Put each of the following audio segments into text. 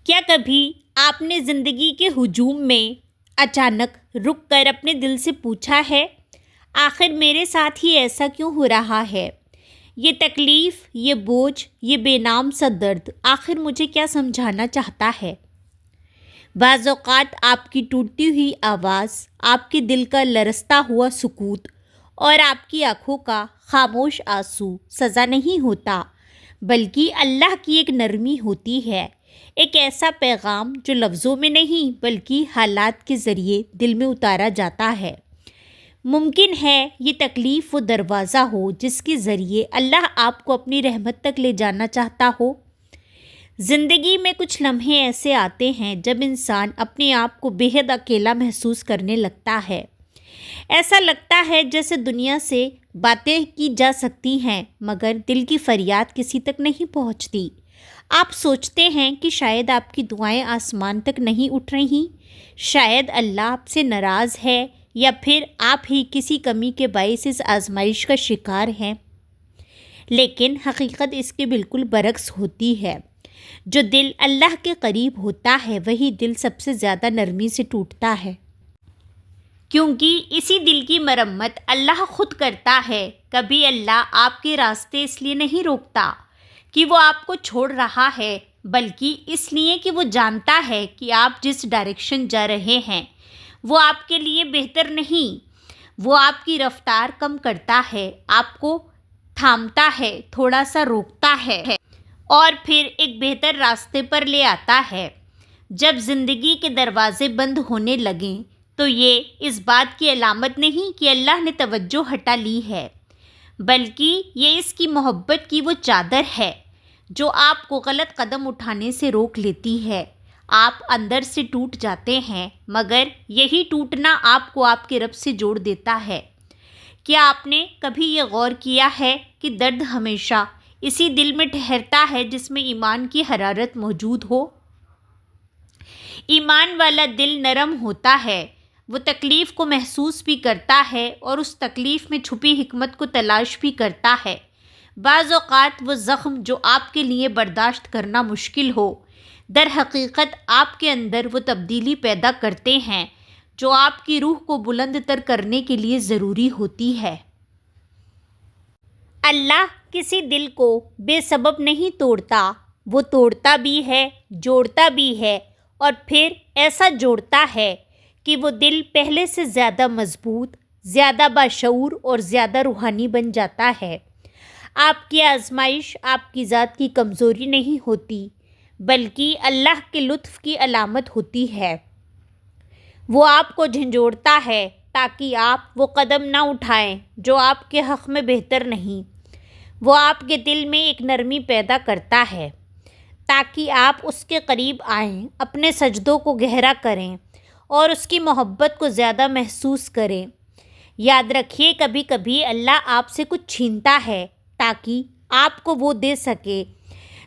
کیا کبھی آپ نے زندگی کے ہجوم میں اچانک رک کر اپنے دل سے پوچھا ہے، آخر میرے ساتھ ہی ایسا کیوں ہو رہا ہے؟ یہ تکلیف، یہ بوجھ، یہ بے نام سا درد آخر مجھے کیا سمجھانا چاہتا ہے؟ بعض اوقات آپ کی ٹوٹتی ہوئی آواز، آپ کے دل کا لرزتا ہوا سکوت اور آپ کی آنکھوں کا خاموش آنسو سزا نہیں ہوتا، بلکہ اللہ کی ایک نرمی ہوتی ہے، ایک ایسا پیغام جو لفظوں میں نہیں بلکہ حالات کے ذریعے دل میں اتارا جاتا ہے۔ ممکن ہے یہ تکلیف وہ دروازہ ہو جس کے ذریعے اللہ آپ کو اپنی رحمت تک لے جانا چاہتا ہو۔ زندگی میں کچھ لمحے ایسے آتے ہیں جب انسان اپنے آپ کو بے حد اکیلا محسوس کرنے لگتا ہے۔ ایسا لگتا ہے جیسے دنیا سے باتیں کی جا سکتی ہیں مگر دل کی فریاد کسی تک نہیں پہنچتی۔ آپ سوچتے ہیں کہ شاید آپ کی دعائیں آسمان تک نہیں اٹھ رہی، شاید اللہ آپ سے ناراض ہے یا پھر آپ ہی کسی کمی کے باعث اس آزمائش کا شکار ہیں۔ لیکن حقیقت اس کے بالکل برعکس ہوتی ہے۔ جو دل اللہ کے قریب ہوتا ہے وہی دل سب سے زیادہ نرمی سے ٹوٹتا ہے، کیونکہ اسی دل کی مرمت اللہ خود کرتا ہے۔ کبھی اللہ آپ کے راستے اس لیے نہیں روکتا کہ وہ آپ کو چھوڑ رہا ہے، بلکہ اس لیے کہ وہ جانتا ہے کہ آپ جس ڈائریکشن جا رہے ہیں وہ آپ کے لیے بہتر نہیں۔ وہ آپ کی رفتار کم کرتا ہے، آپ کو تھامتا ہے، تھوڑا سا روکتا ہے اور پھر ایک بہتر راستے پر لے آتا ہے۔ جب زندگی کے دروازے بند ہونے لگیں تو یہ اس بات کی علامت نہیں کہ اللہ نے توجہ ہٹا لی ہے، بلکہ یہ اس کی محبت کی وہ چادر ہے جو آپ کو غلط قدم اٹھانے سے روک لیتی ہے۔ آپ اندر سے ٹوٹ جاتے ہیں مگر یہی ٹوٹنا آپ کو آپ کے رب سے جوڑ دیتا ہے۔ کیا آپ نے کبھی یہ غور کیا ہے کہ درد ہمیشہ اسی دل میں ٹھہرتا ہے جس میں ایمان کی حرارت موجود ہو؟ ایمان والا دل نرم ہوتا ہے، وہ تکلیف کو محسوس بھی کرتا ہے اور اس تکلیف میں چھپی حکمت کو تلاش بھی کرتا ہے۔ بعض اوقات وہ زخم جو آپ کے لیے برداشت کرنا مشکل ہو، در حقیقت آپ کے اندر وہ تبدیلی پیدا کرتے ہیں جو آپ کی روح کو بلند تر کرنے کے لیے ضروری ہوتی ہے۔ اللہ کسی دل کو بے سبب نہیں توڑتا، وہ توڑتا بھی ہے، جوڑتا بھی ہے اور پھر ایسا جوڑتا ہے کہ وہ دل پہلے سے زیادہ مضبوط، زیادہ باشعور اور زیادہ روحانی بن جاتا ہے۔ آپ کی آزمائش آپ کی ذات کی کمزوری نہیں ہوتی بلکہ اللہ کے لطف کی علامت ہوتی ہے۔ وہ آپ کو جھنجھوڑتا ہے تاکہ آپ وہ قدم نہ اٹھائیں جو آپ کے حق میں بہتر نہیں۔ وہ آپ کے دل میں ایک نرمی پیدا کرتا ہے تاکہ آپ اس کے قریب آئیں، اپنے سجدوں کو گہرا کریں اور اس کی محبت کو زیادہ محسوس کریں۔ یاد رکھیے کبھی کبھی اللہ آپ سے کچھ چھینتا ہے تاکہ آپ کو وہ دے سکے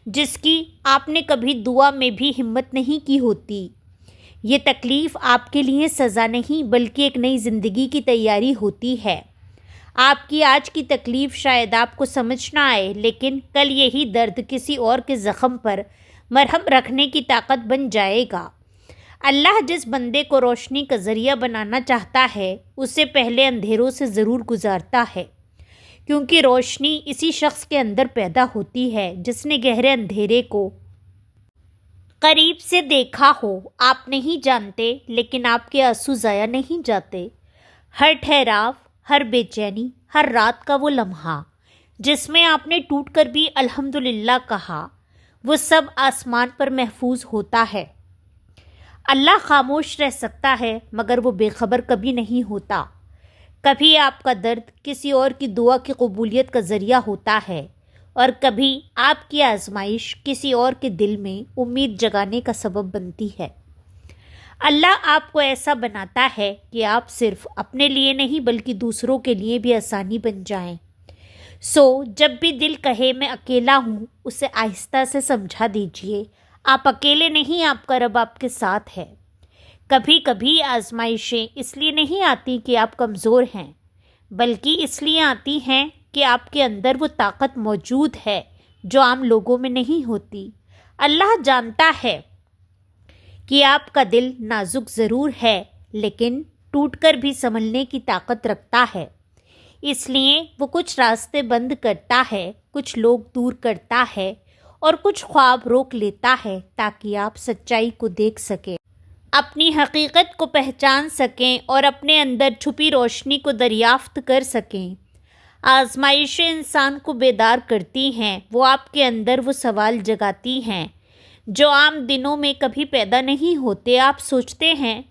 جس کی آپ نے کبھی دعا میں بھی ہمت نہیں کی ہوتی۔ یہ تکلیف آپ کے لیے سزا نہیں بلکہ ایک نئی زندگی کی تیاری ہوتی ہے۔ آپ کی آج کی تکلیف شاید آپ کو سمجھ نہ آئے لیکن کل یہی درد کسی اور کے زخم پر مرہم رکھنے کی طاقت بن جائے گا۔ اللہ جس بندے کو روشنی کا ذریعہ بنانا چاہتا ہے اسے پہلے اندھیروں سے ضرور گزارتا ہے، کیونکہ روشنی اسی شخص کے اندر پیدا ہوتی ہے جس نے گہرے اندھیرے کو قریب سے دیکھا ہو۔ آپ نہیں جانتے لیکن آپ کے آنسو ضائع نہیں جاتے۔ ہر ٹھہراو، ہر بے چینی، ہر رات کا وہ لمحہ جس میں آپ نے ٹوٹ کر بھی الحمدللہ کہا، وہ سب آسمان پر محفوظ ہوتا ہے۔ اللہ خاموش رہ سکتا ہے مگر وہ بے خبر کبھی نہیں ہوتا۔ کبھی آپ کا درد کسی اور کی دعا کی قبولیت کا ذریعہ ہوتا ہے اور کبھی آپ کی آزمائش کسی اور کے دل میں امید جگانے کا سبب بنتی ہے۔ اللہ آپ کو ایسا بناتا ہے کہ آپ صرف اپنے لیے نہیں بلکہ دوسروں کے لیے بھی آسانی بن جائیں۔ جب بھی دل کہے میں اکیلا ہوں، اسے آہستہ سے سمجھا دیجئے آپ اکیلے نہیں، آپ کا رب آپ کے ساتھ ہے۔ کبھی کبھی آزمائشیں اس لیے نہیں آتی کہ آپ کمزور ہیں بلکہ اس لیے آتی ہیں کہ آپ کے اندر وہ طاقت موجود ہے جو عام لوگوں میں نہیں ہوتی۔ اللہ جانتا ہے کہ آپ کا دل نازک ضرور ہے لیکن ٹوٹ کر بھی سنبھلنے کی طاقت رکھتا ہے، اس لیے وہ کچھ راستے بند کرتا ہے، کچھ لوگ دور کرتا ہے اور کچھ خواب روک لیتا ہے تاکہ آپ سچائی کو دیکھ سکیں، اپنی حقیقت کو پہچان سکیں اور اپنے اندر چھپی روشنی کو دریافت کر سکیں۔ آزمائشیں انسان کو بیدار کرتی ہیں، وہ آپ کے اندر وہ سوال جگاتی ہیں جو عام دنوں میں کبھی پیدا نہیں ہوتے۔ آپ سوچتے ہیں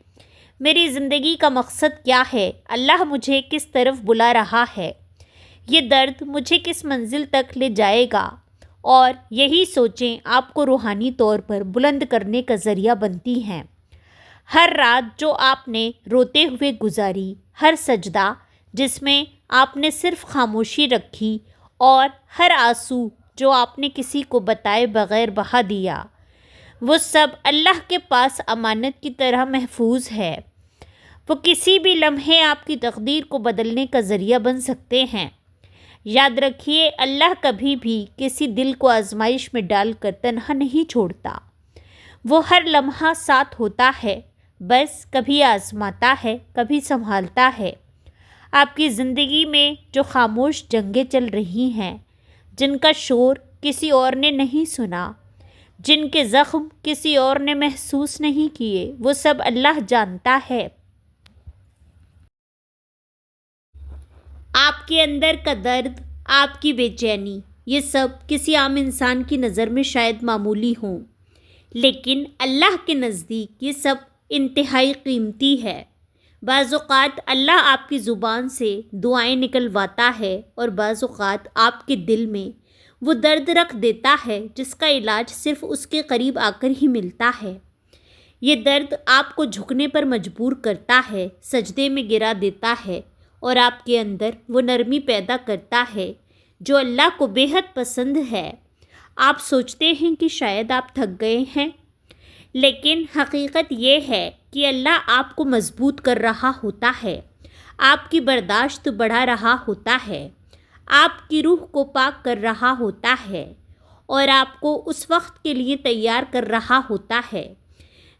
میری زندگی کا مقصد کیا ہے، اللہ مجھے کس طرف بلا رہا ہے، یہ درد مجھے کس منزل تک لے جائے گا، اور یہی سوچیں آپ کو روحانی طور پر بلند کرنے کا ذریعہ بنتی ہیں۔ ہر رات جو آپ نے روتے ہوئے گزاری، ہر سجدہ جس میں آپ نے صرف خاموشی رکھی، اور ہر آنسو جو آپ نے کسی کو بتائے بغیر بہا دیا، وہ سب اللہ کے پاس امانت کی طرح محفوظ ہے۔ وہ کسی بھی لمحے آپ کی تقدیر کو بدلنے کا ذریعہ بن سکتے ہیں۔ یاد رکھیے اللہ کبھی بھی کسی دل کو آزمائش میں ڈال کر تنہا نہیں چھوڑتا، وہ ہر لمحہ ساتھ ہوتا ہے، بس کبھی آزماتا ہے، کبھی سنبھالتا ہے۔ آپ کی زندگی میں جو خاموش جنگیں چل رہی ہیں، جن کا شور کسی اور نے نہیں سنا، جن کے زخم کسی اور نے محسوس نہیں کیے، وہ سب اللہ جانتا ہے۔ آپ کے اندر کا درد، آپ کی بے چینی، یہ سب کسی عام انسان کی نظر میں شاید معمولی ہوں، لیکن اللہ کے نزدیک یہ سب انتہائی قیمتی ہے۔ بعض اوقات اللہ آپ کی زبان سے دعائیں نکلواتا ہے اور بعض اوقات آپ کے دل میں وہ درد رکھ دیتا ہے جس کا علاج صرف اس کے قریب آ کر ہی ملتا ہے۔ یہ درد آپ کو جھکنے پر مجبور کرتا ہے، سجدے میں گرا دیتا ہے اور آپ کے اندر وہ نرمی پیدا کرتا ہے جو اللہ کو بے حد پسند ہے۔ آپ سوچتے ہیں کہ شاید آپ تھک گئے ہیں، لیکن حقیقت یہ ہے کہ اللہ آپ کو مضبوط کر رہا ہوتا ہے، آپ کی برداشت بڑھا رہا ہوتا ہے، آپ کی روح کو پاک کر رہا ہوتا ہے اور آپ کو اس وقت کے لیے تیار کر رہا ہوتا ہے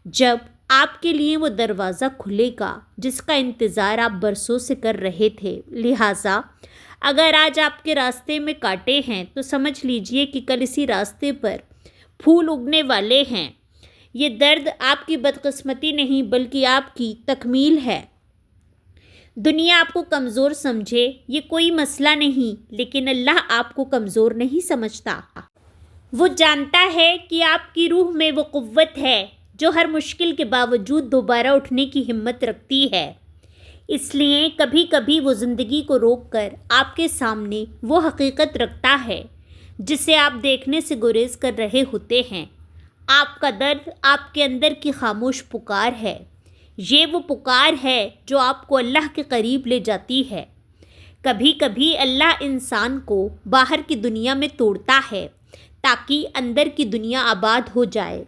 جب آپ کے لیے وہ دروازہ کھلے گا جس کا انتظار آپ برسوں سے کر رہے تھے۔ لہٰذا اگر آج آپ کے راستے میں کانٹے ہیں تو سمجھ لیجئے کہ کل اسی راستے پر پھول اگنے والے ہیں۔ یہ درد آپ کی بدقسمتی نہیں بلکہ آپ کی تکمیل ہے۔ دنیا آپ کو کمزور سمجھے یہ کوئی مسئلہ نہیں، لیکن اللہ آپ کو کمزور نہیں سمجھتا۔ وہ جانتا ہے کہ آپ کی روح میں وہ قوت ہے جو ہر مشکل کے باوجود دوبارہ اٹھنے کی ہمت رکھتی ہے۔ اس لیے کبھی کبھی وہ زندگی کو روک کر آپ کے سامنے وہ حقیقت رکھتا ہے جسے آپ دیکھنے سے گریز کر رہے ہوتے ہیں۔ آپ کا درد آپ کے اندر کی خاموش پکار ہے، یہ وہ پکار ہے جو آپ کو اللہ کے قریب لے جاتی ہے۔ کبھی کبھی اللہ انسان کو باہر کی دنیا میں توڑتا ہے تاکہ اندر کی دنیا آباد ہو جائے۔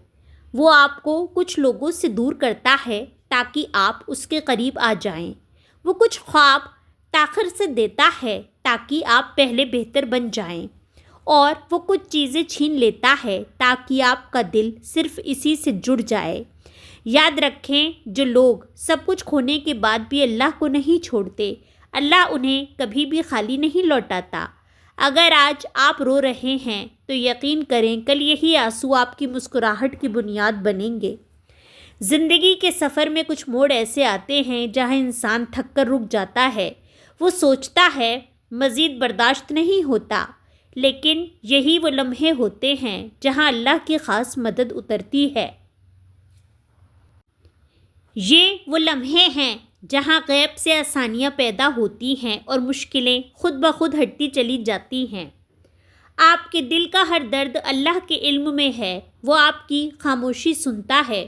وہ آپ کو کچھ لوگوں سے دور کرتا ہے تاکہ آپ اس کے قریب آ جائیں۔ وہ کچھ خواب تاخیر سے دیتا ہے تاکہ آپ پہلے بہتر بن جائیں، اور وہ کچھ چیزیں چھین لیتا ہے تاکہ آپ کا دل صرف اسی سے جڑ جائے۔ یاد رکھیں جو لوگ سب کچھ کھونے کے بعد بھی اللہ کو نہیں چھوڑتے، اللہ انہیں کبھی بھی خالی نہیں لوٹاتا۔ اگر آج آپ رو رہے ہیں تو یقین کریں کل یہی آنسو آپ کی مسکراہٹ کی بنیاد بنیں گے۔ زندگی کے سفر میں کچھ موڑ ایسے آتے ہیں جہاں انسان تھک کر رک جاتا ہے، وہ سوچتا ہے مزید برداشت نہیں ہوتا، لیکن یہی وہ لمحے ہوتے ہیں جہاں اللہ کی خاص مدد اترتی ہے۔ یہ وہ لمحے ہیں جہاں غیب سے آسانیاں پیدا ہوتی ہیں اور مشکلیں خود بخود ہٹتی چلی جاتی ہیں۔ آپ کے دل کا ہر درد اللہ کے علم میں ہے، وہ آپ کی خاموشی سنتا ہے،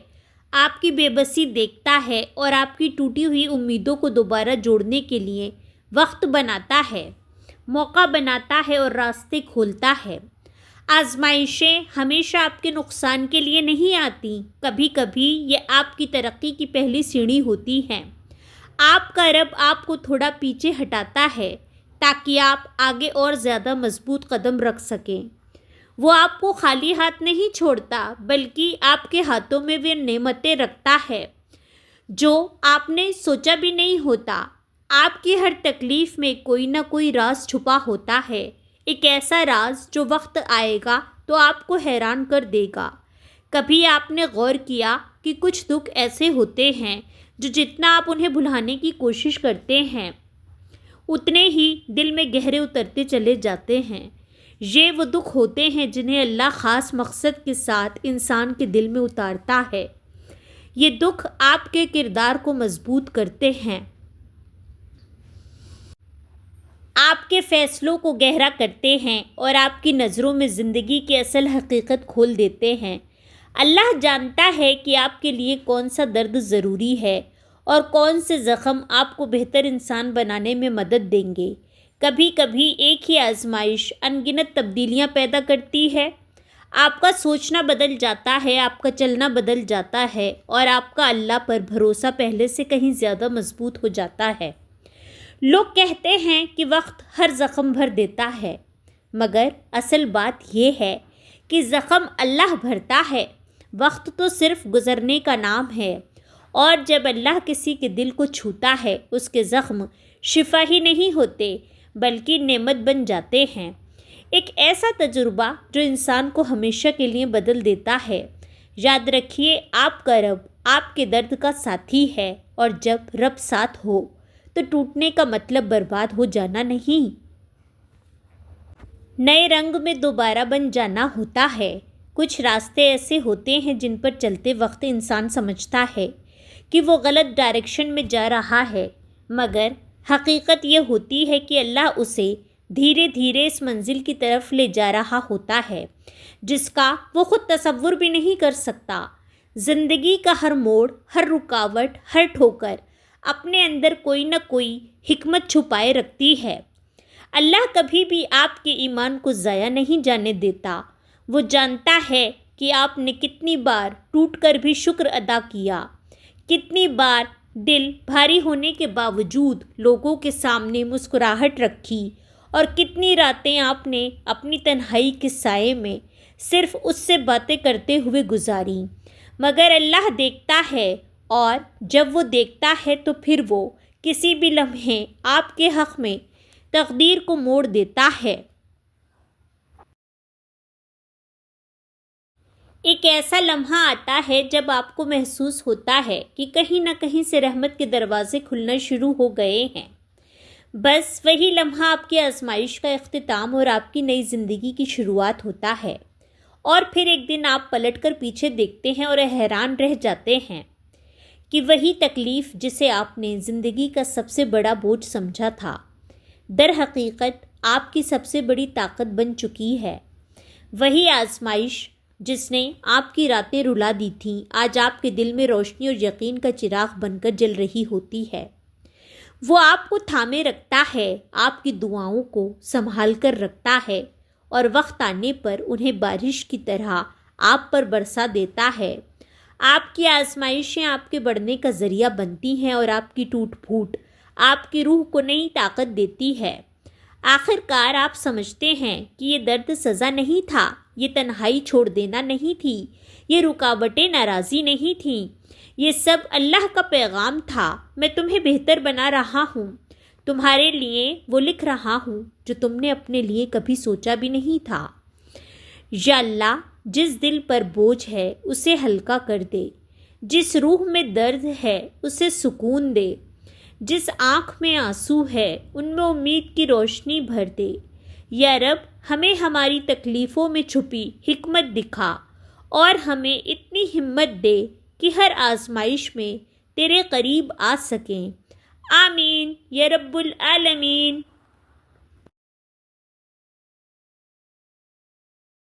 آپ کی بے بسی دیکھتا ہے اور آپ کی ٹوٹی ہوئی امیدوں کو دوبارہ جوڑنے کے لیے وقت بناتا ہے، موقع بناتا ہے اور راستے کھولتا ہے۔ آزمائشیں ہمیشہ آپ کے نقصان کے لیے نہیں آتی، کبھی کبھی یہ آپ کی ترقی کی پہلی سیڑھی ہوتی ہیں۔ آپ کا رب آپ کو تھوڑا پیچھے ہٹاتا ہے تاکہ آپ آگے اور زیادہ مضبوط قدم رکھ سکیں۔ وہ آپ کو خالی ہاتھ نہیں چھوڑتا بلکہ آپ کے ہاتھوں میں وہ نعمتیں رکھتا ہے جو آپ نے سوچا بھی نہیں ہوتا۔ آپ کی ہر تکلیف میں کوئی نہ کوئی راز چھپا ہوتا ہے، ایک ایسا راز جو وقت آئے گا تو آپ کو حیران کر دے گا۔ کبھی آپ نے غور کیا کہ کچھ دکھ ایسے ہوتے ہیں جو جتنا آپ انہیں بھلانے کی کوشش کرتے ہیں اتنے ہی دل میں گہرے اترتے چلے جاتے ہیں۔ یہ وہ دکھ ہوتے ہیں جنہیں اللہ خاص مقصد کے ساتھ انسان کے دل میں اتارتا ہے۔ یہ دکھ آپ کے کردار کو مضبوط کرتے ہیں، آپ کے فیصلوں کو گہرا کرتے ہیں اور آپ کی نظروں میں زندگی کی اصل حقیقت کھول دیتے ہیں۔ اللہ جانتا ہے کہ آپ کے لیے کون سا درد ضروری ہے اور کون سے زخم آپ کو بہتر انسان بنانے میں مدد دیں گے۔ کبھی کبھی ایک ہی آزمائش ان گنت تبدیلیاں پیدا کرتی ہے۔ آپ کا سوچنا بدل جاتا ہے، آپ کا چلنا بدل جاتا ہے اور آپ کا اللہ پر بھروسہ پہلے سے کہیں زیادہ مضبوط ہو جاتا ہے۔ لوگ کہتے ہیں کہ وقت ہر زخم بھر دیتا ہے، مگر اصل بات یہ ہے کہ زخم اللہ بھرتا ہے، وقت تو صرف گزرنے کا نام ہے۔ اور جب اللہ کسی کے دل کو چھوتا ہے اس کے زخم شفا ہی نہیں ہوتے بلکہ نعمت بن جاتے ہیں، ایک ایسا تجربہ جو انسان کو ہمیشہ کے لیے بدل دیتا ہے۔ یاد رکھیے، آپ کا رب آپ کے درد کا ساتھی ہے، اور جب رب ساتھ ہو تو ٹوٹنے کا مطلب برباد ہو جانا نہیں، نئے رنگ میں دوبارہ بن جانا ہوتا ہے۔ کچھ راستے ایسے ہوتے ہیں جن پر چلتے وقت انسان سمجھتا ہے کہ وہ غلط ڈائریکشن میں جا رہا ہے، مگر حقیقت یہ ہوتی ہے کہ اللہ اسے دھیرے دھیرے اس منزل کی طرف لے جا رہا ہوتا ہے جس کا وہ خود تصور بھی نہیں کر سکتا۔ زندگی کا ہر موڑ، ہر رکاوٹ، ہر ٹھوکر اپنے اندر کوئی نہ کوئی حکمت چھپائے رکھتی ہے۔ اللہ کبھی بھی آپ کے ایمان کو ضائع نہیں جانے دیتا۔ وہ جانتا ہے کہ آپ نے کتنی بار ٹوٹ کر بھی شکر ادا کیا، کتنی بار دل بھاری ہونے کے باوجود لوگوں کے سامنے مسکراہٹ رکھی، اور کتنی راتیں آپ نے اپنی تنہائی کے سائے میں صرف اس سے باتیں کرتے ہوئے گزاریں۔ مگر اللہ دیکھتا ہے، اور جب وہ دیکھتا ہے تو پھر وہ کسی بھی لمحے آپ کے حق میں تقدیر کو موڑ دیتا ہے۔ ایک ایسا لمحہ آتا ہے جب آپ کو محسوس ہوتا ہے کہ کہیں نہ کہیں سے رحمت کے دروازے کھلنا شروع ہو گئے ہیں۔ بس وہی لمحہ آپ کی آزمائش کا اختتام اور آپ کی نئی زندگی کی شروعات ہوتا ہے، اور پھر ایک دن آپ پلٹ کر پیچھے دیکھتے ہیں اور حیران رہ جاتے ہیں کہ وہی تکلیف جسے آپ نے زندگی کا سب سے بڑا بوجھ سمجھا تھا، در حقیقت آپ کی سب سے بڑی طاقت بن چکی ہے۔ وہی آزمائش جس نے آپ کی راتیں رلا دی تھیں آج آپ کے دل میں روشنی اور یقین کا چراغ بن کر جل رہی ہوتی ہے۔ وہ آپ کو تھامے رکھتا ہے، آپ کی دعاؤں کو سنبھال کر رکھتا ہے، اور وقت آنے پر انہیں بارش کی طرح آپ پر برسا دیتا ہے۔ آپ کی آزمائشیں آپ کے بڑھنے کا ذریعہ بنتی ہیں، اور آپ کی ٹوٹ پھوٹ آپ کی روح کو نئی طاقت دیتی ہے۔ آخر کار آپ سمجھتے ہیں کہ یہ درد سزا نہیں تھا، یہ تنہائی چھوڑ دینا نہیں تھی، یہ رکاوٹیں ناراضی نہیں تھیں، یہ سب اللہ کا پیغام تھا۔ میں تمہیں بہتر بنا رہا ہوں، تمہارے لیے وہ لکھ رہا ہوں جو تم نے اپنے لیے کبھی سوچا بھی نہیں تھا۔ یا اللہ، جس دل پر بوجھ ہے اسے ہلکا کر دے، جس روح میں درد ہے اسے سکون دے، جس آنکھ میں آنسو ہے ان میں امید کی روشنی بھر دے۔ یا رب، ہمیں ہماری تکلیفوں میں چھپی حکمت دکھا، اور ہمیں اتنی ہمت دے کہ ہر آزمائش میں تیرے قریب آ سکیں۔ آمین یا رب العالمین۔